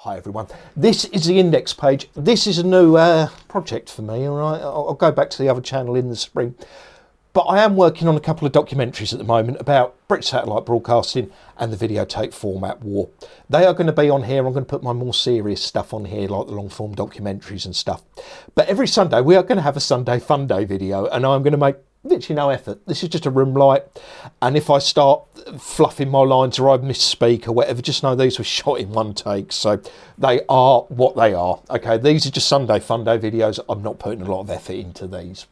Hi everyone, this is the index page. This is a new project for me, all right? I'll go back to the other channel in the spring. But I am working on a couple of documentaries at the moment about British satellite broadcasting and the videotape format war. They are going to be on here. I'm going to put my more serious stuff on here, like the long form documentaries and stuff. But every Sunday we are going to have a Sunday Fun Day video, and I'm going to make literally no effort. This is just a room light, and if I start fluffing my lines or I misspeak or whatever, just know these were shot in one take, so they are what they are. Okay, these are just Sunday Fun Day videos. I'm not putting a lot of effort into these.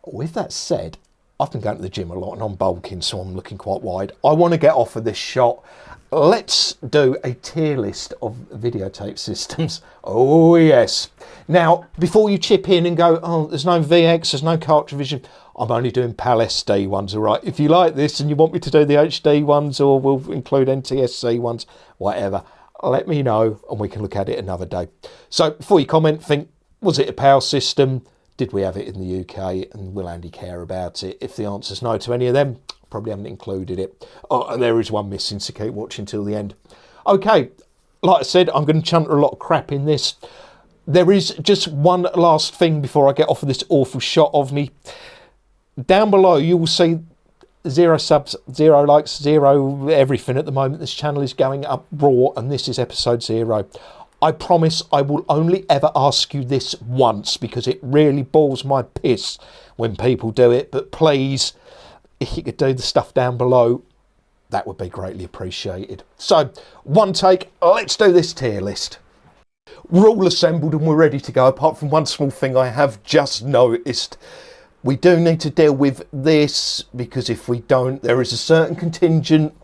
With that said, I've been going to the gym a lot and I'm bulking, so I'm looking quite wide. I want to get off of this shot. Let's do a tier list of videotape systems. Oh yes. Now, before you chip in and go, oh, there's no VX, there's no cartridge vision, I'm only doing PAL SD ones, all right? If you like this and you want me to do the HD ones, or we'll include NTSC ones, whatever, let me know and we can look at it another day. So before you comment, think, was it a PAL system? Did we have it in the UK, and will Andy care about it? If the answer's no to any of them, probably haven't included it. Oh, and there is one missing, so keep watching till the end. Okay, like I said, I'm going to chunk a lot of crap in this. There is just one last thing before I get off of this awful shot of me. Down below, you will see 0 subs, 0 likes, 0 everything at the moment. This channel is going up raw, and this is episode 0. I promise I will only ever ask you this once, because it really balls my piss when people do it. But please, if you could do the stuff down below, that would be greatly appreciated. So, one take, let's do this tier list. We're all assembled and we're ready to go, apart from one small thing I have just noticed. We do need to deal with this, because if we don't, there is a certain contingent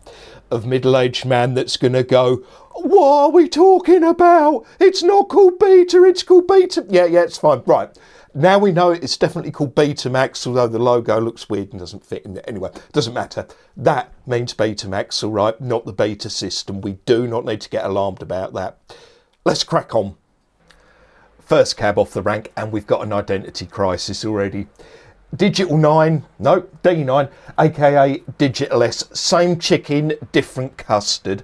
of middle-aged man that's going to go, what are we talking about? It's not called Beta, it's called Beta. Yeah, it's fine. Right. Now we know it's definitely called Betamax, although the logo looks weird and doesn't fit in there. Anyway, doesn't matter. That means Betamax, all right, not the Beta system. We do not need to get alarmed about that. Let's crack on. First cab off the rank, and we've got an identity crisis already. Digital 9, no, D9, aka Digital S. Same chicken, different custard.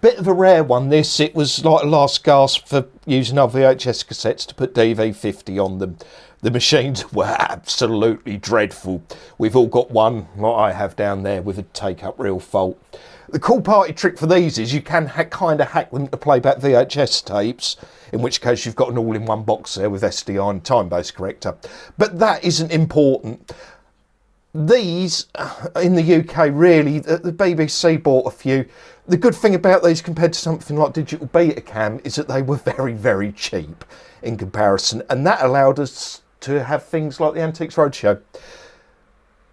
Bit of a rare one this. It was like a last gasp for using our VHS cassettes to put DV50 on them. The machines were absolutely dreadful. We've all got one, like I have down there, with a take-up reel fault. The cool party trick for these is you can kind of hack them to play back VHS tapes, in which case you've got an all-in-one box there with SDI and time-based corrector. But that isn't important. These, in the UK, really, the BBC bought a few. The good thing about these compared to something like Digital Betacam is that they were very, very cheap in comparison. And that allowed us to have things like the Antiques Roadshow.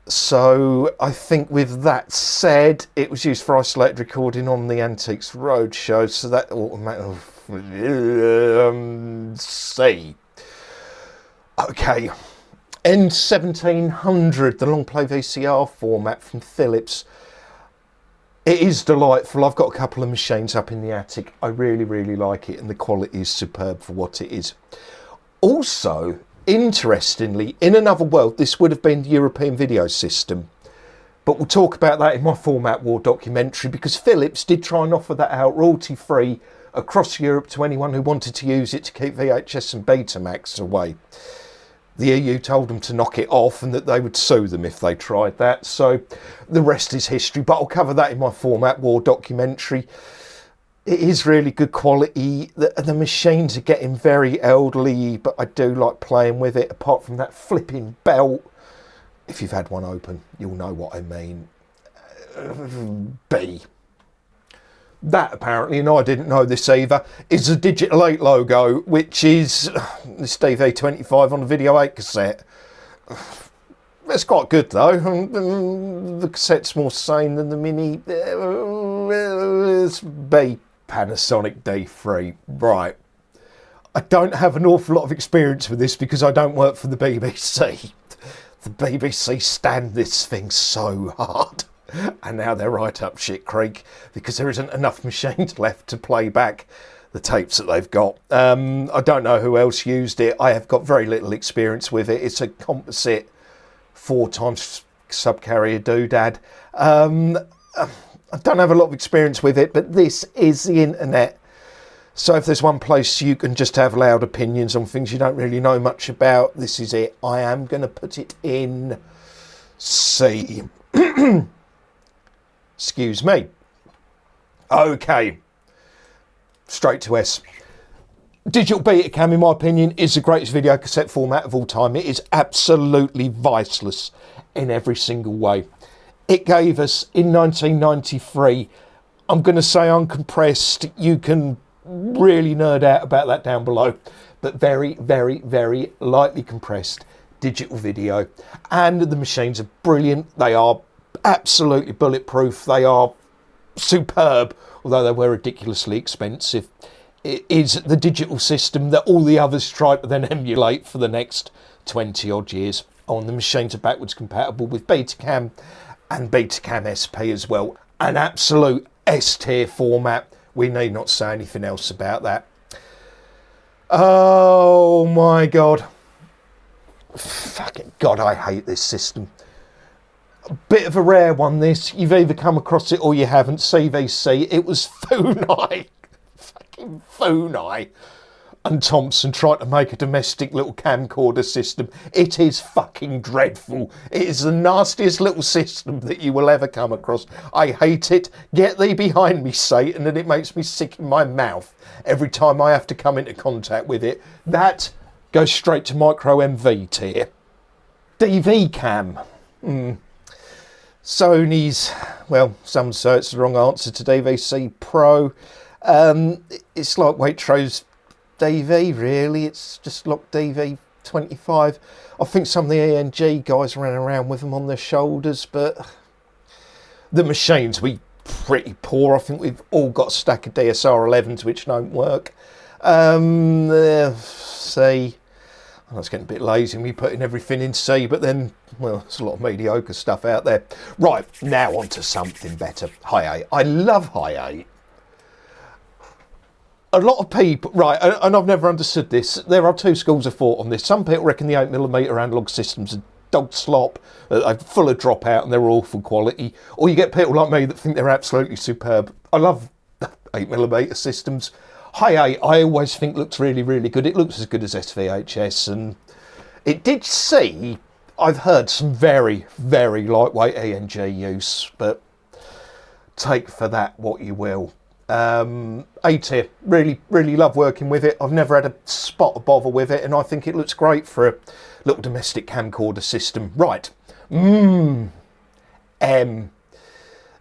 So I think with that said, it was used for isolated recording on the Antiques Roadshow. So that C. Okay. N1700, the long play VCR format from Philips. It is delightful. I've got a couple of machines up in the attic. I really, really like it, and the quality is superb for what it is. Also, interestingly, in another world, this would have been the European video system. But we'll talk about that in my Format War documentary, because Philips did try and offer that out royalty-free across Europe to anyone who wanted to use it to keep VHS and Betamax away. The EU told them to knock it off and that they would sue them if they tried that. So the rest is history, but I'll cover that in my Format War documentary. It is really good quality. The machines are getting very elderly, but I do like playing with it. Apart from that flipping belt, if you've had one open, you'll know what I mean. B. That apparently, and I didn't know this either, is the Digital 8 logo, which is this DV25 on the Video 8 cassette. It's quite good though. The cassette's more sane than the Mini. It's B. Panasonic D3. Right. I don't have an awful lot of experience with this because I don't work for the BBC. The BBC stand this thing so hard. And now they're right up shit creek because there isn't enough machines left to play back the tapes that they've got. I don't know who else used it. I have got very little experience with it. It's a composite 4x subcarrier doodad. I don't have a lot of experience with it, but this is the internet. So if there's one place you can just have loud opinions on things you don't really know much about, this is it. I am going to put it in C. Excuse me. Okay. Straight to S. Digital Betacam, in my opinion, is the greatest video cassette format of all time. It is absolutely viceless in every single way. It gave us, in 1993, I'm going to say uncompressed. You can really nerd out about that down below, but very, very, very lightly compressed digital video. And the machines are brilliant. They are absolutely bulletproof. They are superb, although they were ridiculously expensive. It is the digital system that all the others tried to then emulate for the next 20 odd years. Oh, and the machines are backwards compatible with Betacam and Betacam SP as well. An absolute S-tier format. We need not say anything else about that. Oh my God. Fucking God, I hate this system. A bit of a rare one, this. You've either come across it or you haven't. CVC. It was Funai. Fucking Funai and Thompson trying to make a domestic little camcorder system. It is fucking dreadful. It is the nastiest little system that you will ever come across. I hate it. Get thee behind me, Satan, and it makes me sick in my mouth every time I have to come into contact with it. That goes straight to micro MV tier. DV cam. Sony's, well, some say it's the wrong answer to DVC Pro. It's like Waitrose DV, really. It's just like DV 25. I think some of the ENG guys ran around with them on their shoulders, but the machines we pretty poor. I think we've all got a stack of DSR 11s which don't work. C. I was getting a bit lazy and we putting everything in C, but then, well, there's a lot of mediocre stuff out there. Right, now on to something better. High 8. I love High 8. A lot of people, right, and I've never understood this. There are two schools of thought on this. Some people reckon the 8mm analog systems are dog slop, they're full of dropout and they're awful quality. Or you get people like me that think they're absolutely superb. I love 8mm systems. High 8, I always think looks really, really good. It looks as good as SVHS, and it did see, I've heard some very, very lightweight ENG use, but take for that what you will. A tier, really, really love working with it. I've never had a spot of bother with it, and I think it looks great for a little domestic camcorder system. Right, M.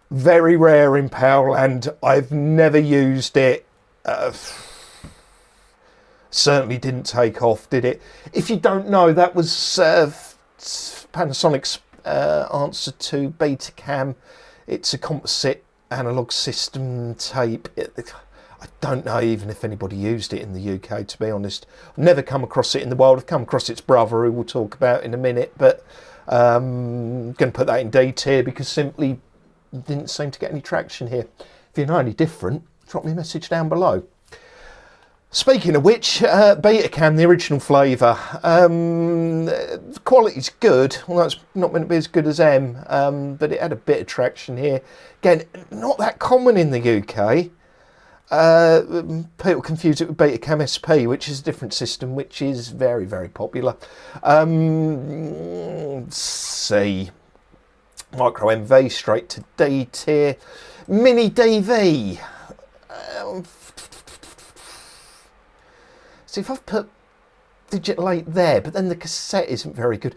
Very rare in Powerland. I've never used it. Certainly didn't take off, did it? If you don't know, that was Panasonic's answer to Betacam. It's a composite analog system tape. I don't know even if anybody used it in the UK, to be honest. I've never come across it in the wild. I've come across its brother, who we'll talk about in a minute, but I'm going to put that in D tier because simply didn't seem to get any traction here. If you know any different, drop me a message down below. Speaking of which, Betacam, the original flavour, the quality's good, although it's not meant to be as good as M, but it had a bit of traction here. Again, not that common in the UK. People confuse it with Betacam SP, which is a different system, which is very, very popular. C. Micro MV, straight to D tier. Mini DV. See, if I've put Digital 8 there, but then the cassette isn't very good.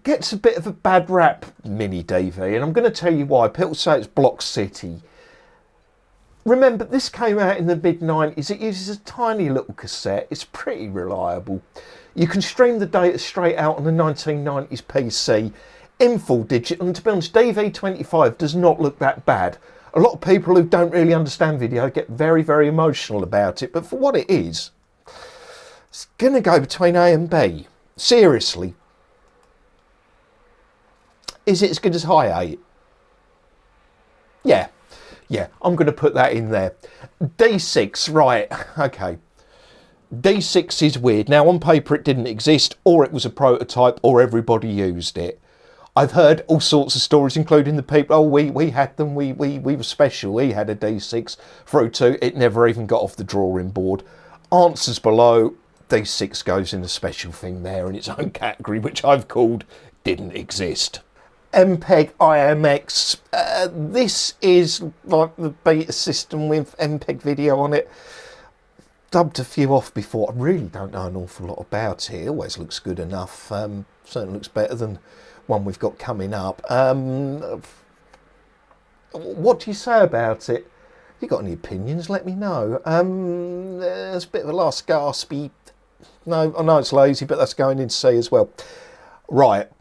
Gets a bit of a bad rap, Mini DV, and I'm going to tell you why. People say it's Block City. Remember, this came out in the mid-90s. It uses a tiny little cassette. It's pretty reliable. You can stream the data straight out on the 1990s PC in full digital, and to be honest, DV25 does not look that bad. A lot of people who don't really understand video get very, very emotional about it, but for what it is, it's going to go between A and B. Seriously. Is it as good as High 8? Yeah, I'm going to put that in there. D6, right, okay. D6 is weird. Now, on paper it didn't exist, or it was a prototype, or everybody used it. I've heard all sorts of stories, including the people, oh, we had them, we were special, we had a D6, through to it never even got off the drawing board. Answers below, D6 goes in a special thing there in its own category, which I've called didn't exist. MPEG IMX, this is like the beta system with MPEG video on it. Dubbed a few off before. I really don't know an awful lot about it. It always looks good enough. Certainly looks better than one we've got coming up. What do you say about it? If you've got any opinions, let me know. There's a bit of a last gaspy. No, I know it's lazy, but that's going in C as well. Right,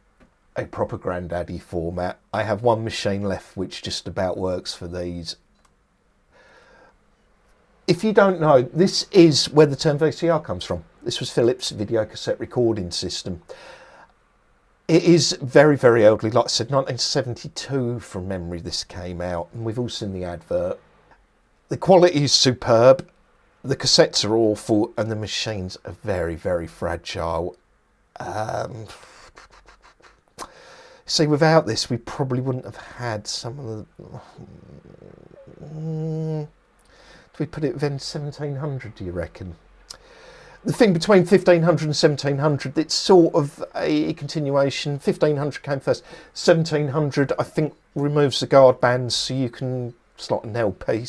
a proper granddaddy format. I have one machine left which just about works for these. If you don't know, this is where the term VCR comes from. This was Philips' video cassette recording system. It is very, very elderly. Like I said, 1972 from memory this came out, and we've all seen the advert. The quality is superb. The cassettes are awful, and the machines are very, very fragile. See, without this, we probably wouldn't have had some of the... we put it within 1700, do you reckon? The thing between 1500 and 1700, it's sort of a continuation. 1500 came first. 1700, I think, removes the guard bands so you can slot an LP.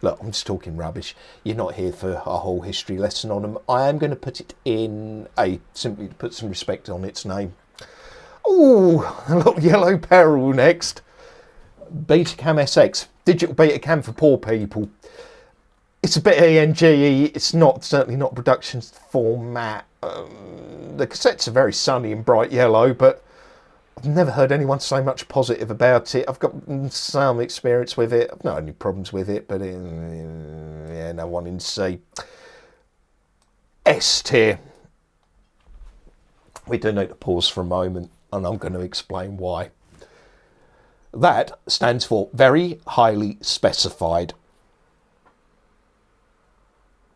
Look, I'm just talking rubbish. You're not here for a whole history lesson on them. I am going to put it in A, simply to put some respect on its name. Oh, a little yellow peril next. Betacam SX. Digital Betacam for poor people. It's a bit ENG-y. It's not, certainly not production format. The cassettes are very sunny and bright yellow, but I've never heard anyone say much positive about it. I've got some experience with it. I've not had any problems with it, but yeah, no one in C. S tier. We do need to pause for a moment, and I'm going to explain why. That stands for very highly specified.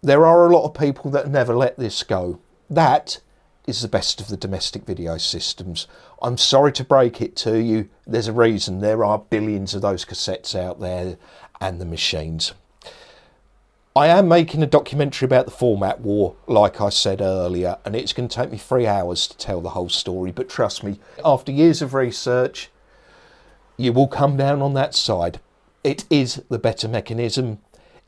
There are a lot of people that never let this go. That is the best of the domestic video systems. I'm sorry to break it to you. There's a reason. There are billions of those cassettes out there and the machines. I am making a documentary about the format war, like I said earlier, and it's going to take me 3 hours to tell the whole story. But trust me, after years of research, you will come down on that side. It is the better mechanism,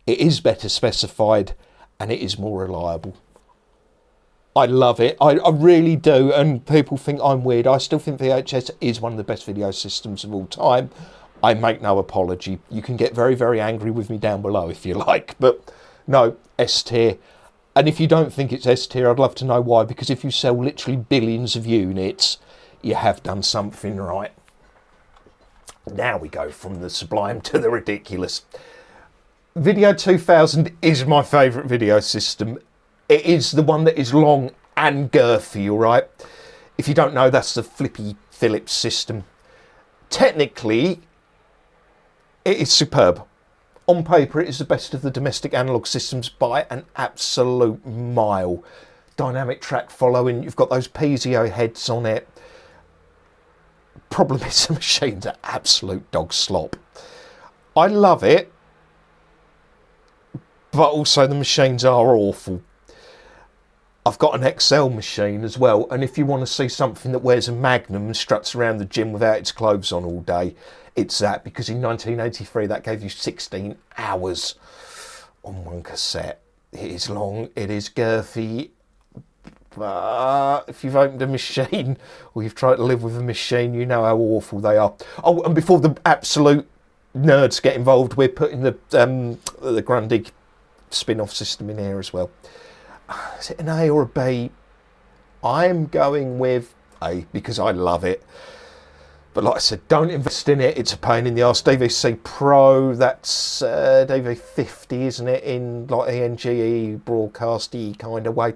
it is better specified, and it is more reliable. I love it. I really do, and people think I'm weird. I still think VHS is one of the best video systems of all time. I make no apology. You can get very, very angry with me down below if you like, but no, S tier. And if you don't think it's S tier, I'd love to know why, because if you sell literally billions of units, you have done something right. Now we go from the sublime to the ridiculous. Video 2000 is my favourite video system. It is the one that is long and girthy, all right? If you don't know, that's the flippy Philips system. Technically, it is superb. On paper, it is the best of the domestic analogue systems by an absolute mile. Dynamic track following, you've got those piezo heads on it. Problem is, the machines are absolute dog slop. I love it, but also the machines are awful. I've got an XL machine as well, and if you want to see something that wears a Magnum and struts around the gym without its clothes on all day, it's that, because in 1983 that gave you 16 hours on one cassette. It is long, it is girthy, but if you've opened a machine or you've tried to live with a machine, you know how awful they are. Oh, and before the absolute nerds get involved, we're putting the Grundig spin-off system in here as well. Is it an A or a B? I'm going with A because I love it. But like I said, don't invest in it. It's a pain in the arse. DVC Pro, that's DV50, isn't it? In like ENGE, broadcasty kind of way.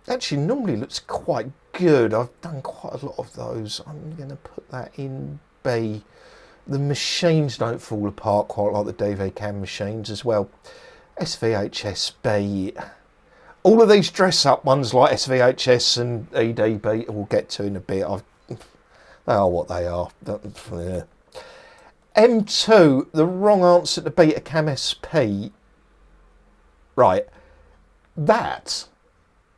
Actually, normally looks quite good. I've done quite a lot of those. I'm going to put that in B. The machines don't fall apart quite like the DV cam machines as well. SVHS B. All of these dress-up ones like SVHS and ED Beta we'll get to in a bit. They are what they are. Yeah. M2, the wrong answer to Betacam SP. Right, that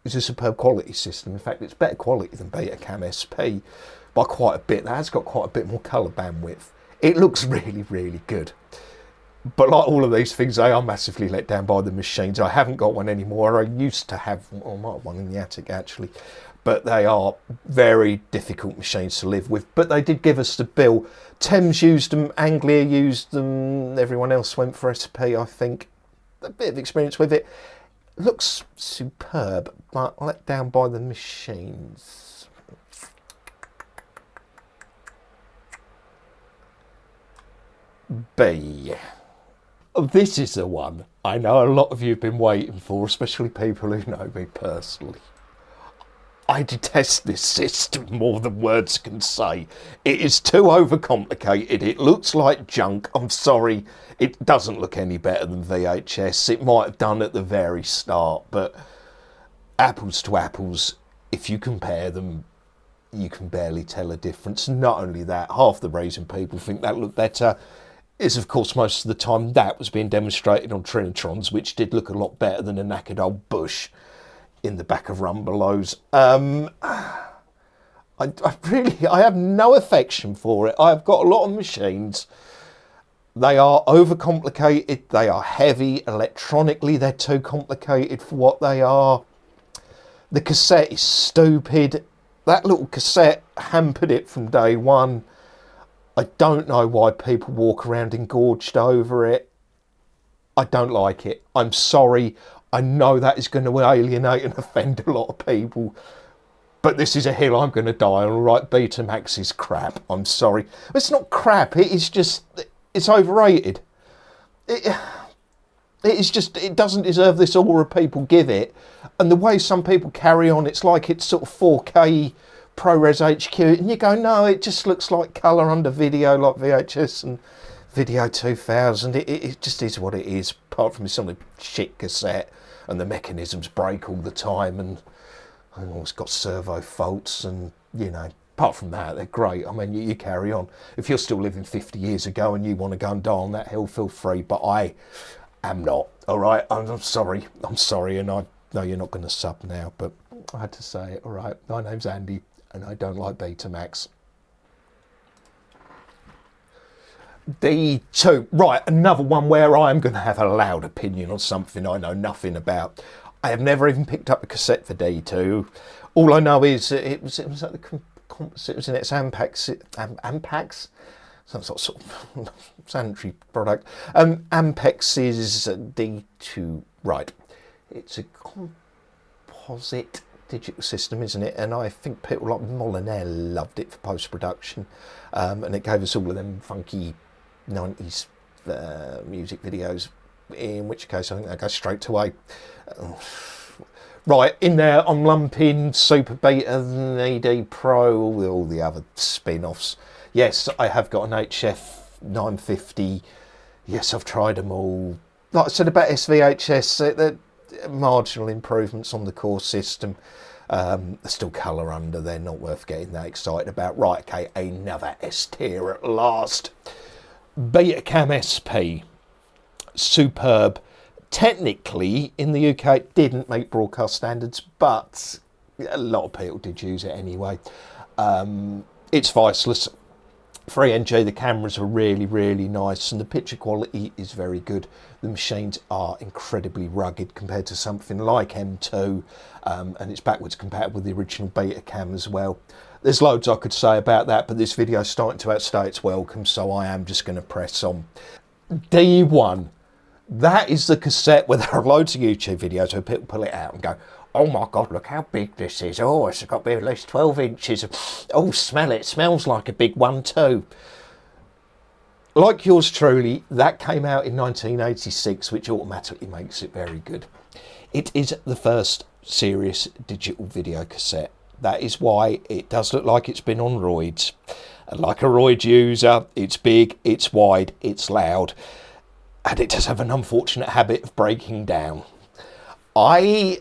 is a superb quality system. In fact, it's better quality than Betacam SP by quite a bit. That has got quite a bit more colour bandwidth. It looks really, really good. But like all of these things, they are massively let down by the machines. I haven't got one anymore. I used to have, I might have one in the attic actually. But they are very difficult machines to live with. But they did give us the bill. Thames used them, Anglia used them, everyone else went for SP, I think. A bit of experience with it. Looks superb, but let down by the machines. B. This is the one I know a lot of you have been waiting for, especially people who know me personally. I detest this system more than words can say. It is too overcomplicated. It looks like junk. I'm sorry. It doesn't look any better than VHS. It might have done at the very start, but apples to apples, if you compare them, you can barely tell a difference. Not only that, half the reason people think that looked better is, of course, most of the time that was being demonstrated on Trinitrons, which did look a lot better than a knackered old bush in the back of Rumbelows. I have no affection for it. I've got a lot of machines. They are overcomplicated. They are heavy. Electronically, they're too complicated for what they are. The cassette is stupid. That little cassette hampered it from day one. I don't know why people walk around engorged over it. I don't like it. I'm sorry. I know that is going to alienate and offend a lot of people, but this is a hill I'm going to die on. All right, Betamax is crap. I'm sorry. It's not crap. It is just, it's overrated. It doesn't deserve this aura people give it. And the way some people carry on, it's like it's sort of 4K ProRes HQ, and you go, no, it just looks like colour under video, like VHS and Video 2000. It just is what it is, apart from some shit cassette and the mechanisms break all the time, and it's got servo faults, and you know, apart from that, they're great. I mean, you carry on. If you're still living 50 years ago and you want to go and die on that hill, feel free, but I am not. All right, I'm sorry, and I know you're not going to sub now, but I had to say it. All right, my name's Andy, and I don't like Betamax. D2, right, another one where I am going to have a loud opinion on something I know nothing about. I have never even picked up a cassette for D2. All I know is it was at the composite, it was in its Ampex, some sort of sanitary product. Ampex's D2, right, it's a composite digital system, isn't it? And I think people like Molyneux loved it for post-production, and it gave us all of them funky 90s music videos, in which case I think they go straight to A. Right, in there I'm lumping Super Beta and ED Pro, all the other spin-offs. Yes, I have got an HF 950. Yes, I've tried them all. Like I said about SVHS, they're marginal improvements on the core system. There's still colour under, they're not worth getting that excited about. Right, okay, another S tier at last. Betacam SP, superb. Technically, in the UK, it didn't meet broadcast standards, but a lot of people did use it anyway. It's voiceless. 3NG, the cameras are really, really nice, and the picture quality is very good. The machines are incredibly rugged compared to something like M2, and it's backwards compatible with the original Betacam as well. There's loads I could say about that, but this video is starting to outstay its welcome, so I am just going to press on. D1. That is the cassette where there are loads of YouTube videos where people pull it out and go, oh my God, look how big this is. Oh, it's got to be at least 12 inches. Oh, smell it. It smells like a big one too. Like yours truly, that came out in 1986, which automatically makes it very good. It is the first serious digital video cassette. That is why it does look like it's been on roids. And like a roid user, it's big, it's wide, it's loud, and it does have an unfortunate habit of breaking down. I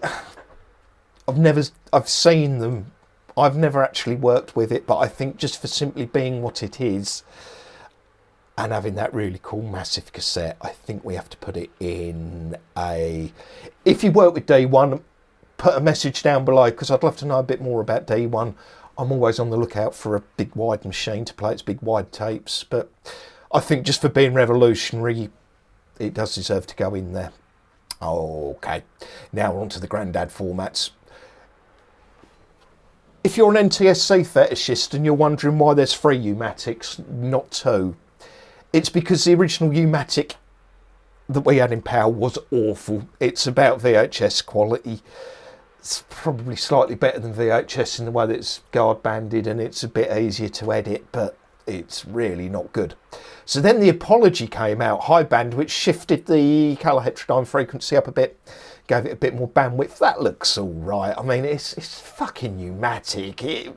I've seen them. I've never actually worked with it, but I think just for simply being what it is and having that really cool massive cassette, I think we have to put it in a... If you work with D1, put a message down below, because I'd love to know a bit more about D1. I'm always on the lookout for a big wide machine to play its big wide tapes, but I think just for being revolutionary, it does deserve to go in there. Okay, now we're on to the granddad formats. If you're an NTSC fetishist and you're wondering why there's 3 U-Matics, not 2, it's because the original U-Matic that we had in power was awful. It's about VHS quality. It's probably slightly better than VHS in the way that it's guard banded and it's a bit easier to edit, but it's really not good. So then the Apology came out, high band, which shifted the colour heterodyne frequency up a bit, gave it a bit more bandwidth. That looks all right. I mean, it's fucking U-Matic. It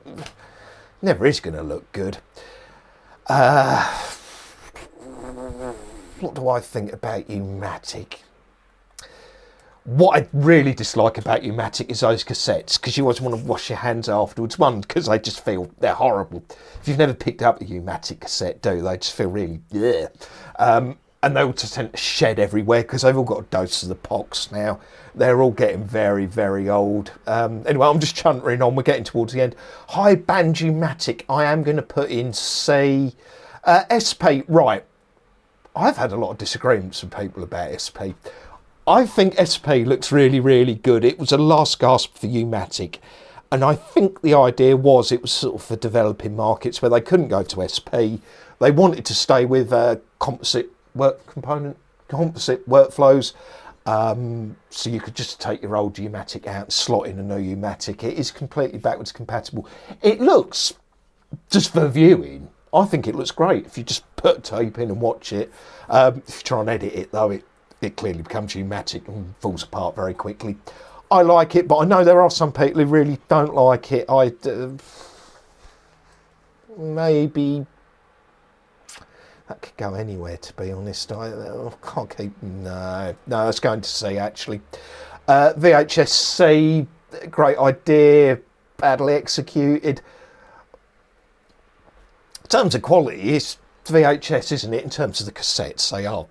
never is going to look good. What do I think about U-Matic? What I really dislike about U-Matic is those cassettes, because you always want to wash your hands afterwards. One, because they just feel, they're horrible. If you've never picked up a U-Matic cassette, they just feel really, yeah. And they all just tend to shed everywhere, because they've all got a dose of the pox now. They're all getting very, very old. Anyway, I'm just chuntering on, we're getting towards the end. High band U-Matic, I am going to put in C. SP, right. I've had a lot of disagreements with people about SP. I think SP looks really, really good. It was a last gasp for U-Matic. And I think the idea was it was sort of for developing markets where they couldn't go to SP. They wanted to stay with composite workflows. So you could just take your old U-Matic out and slot in a new U-Matic. It is completely backwards compatible. It looks, just for viewing, I think it looks great. If you just put a tape in and watch it. If you try and edit it though, it clearly becomes U-Matic and falls apart very quickly. I like it, but I know there are some people who really don't like it. Maybe that could go anywhere, to be honest. I can't keep... No, it's going to C, actually. VHS-C, great idea, badly executed. In terms of quality, it's VHS, isn't it? In terms of the cassettes, they are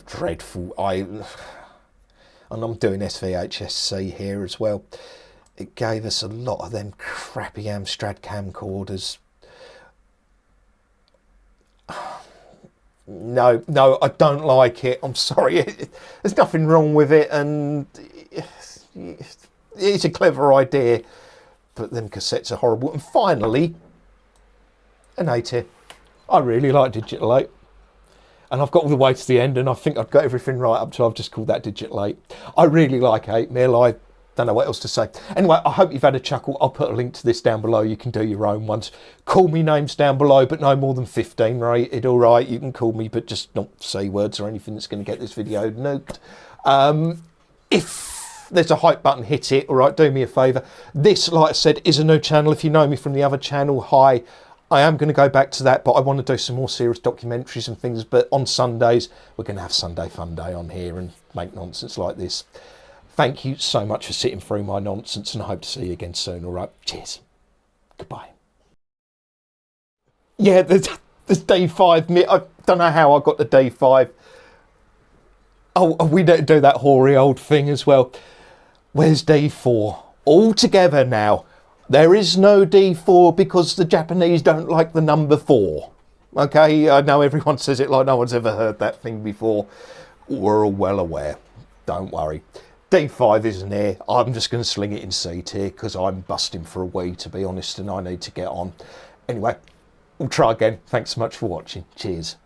dreadful. And I'm doing SVHS-C here as well. It gave us a lot of them crappy Amstrad camcorders. No, I don't like it. I'm sorry. There's nothing wrong with it, and it's a clever idea, but them cassettes are horrible. And finally, an A tier. I really like Digital 8. And I've got all the way to the end, and I think I've got everything right up till I've just called that Digital 8. I really like 8mm. I don't know what else to say. Anyway, I hope you've had a chuckle. I'll put a link to this down below. You can do your own ones. Call me names down below, but no more than 15 rated. All right, you can call me, but just not say words or anything that's going to get this video nuked. If there's a hype button, hit it. All right, do me a favour. This, like I said, is a new channel. If you know me from the other channel, hi. I am going to go back to that, but I want to do some more serious documentaries and things. But on Sundays, we're going to have Sunday Fun Day on here and make nonsense like this. Thank you so much for sitting through my nonsense, and I hope to see you again soon. All right, cheers. Goodbye. Yeah, there's day 5. I don't know how I got to day 5. Oh, we don't do that hoary old thing as well. Where's day 4? All together now. There is no D4 because the Japanese don't like the number 4. Okay, I know everyone says it like no one's ever heard that thing before. We're all well aware. Don't worry. D5 isn't here. I'm just going to sling it in C tier because I'm busting for a wee, to be honest, and I need to get on. Anyway, we'll try again. Thanks so much for watching. Cheers.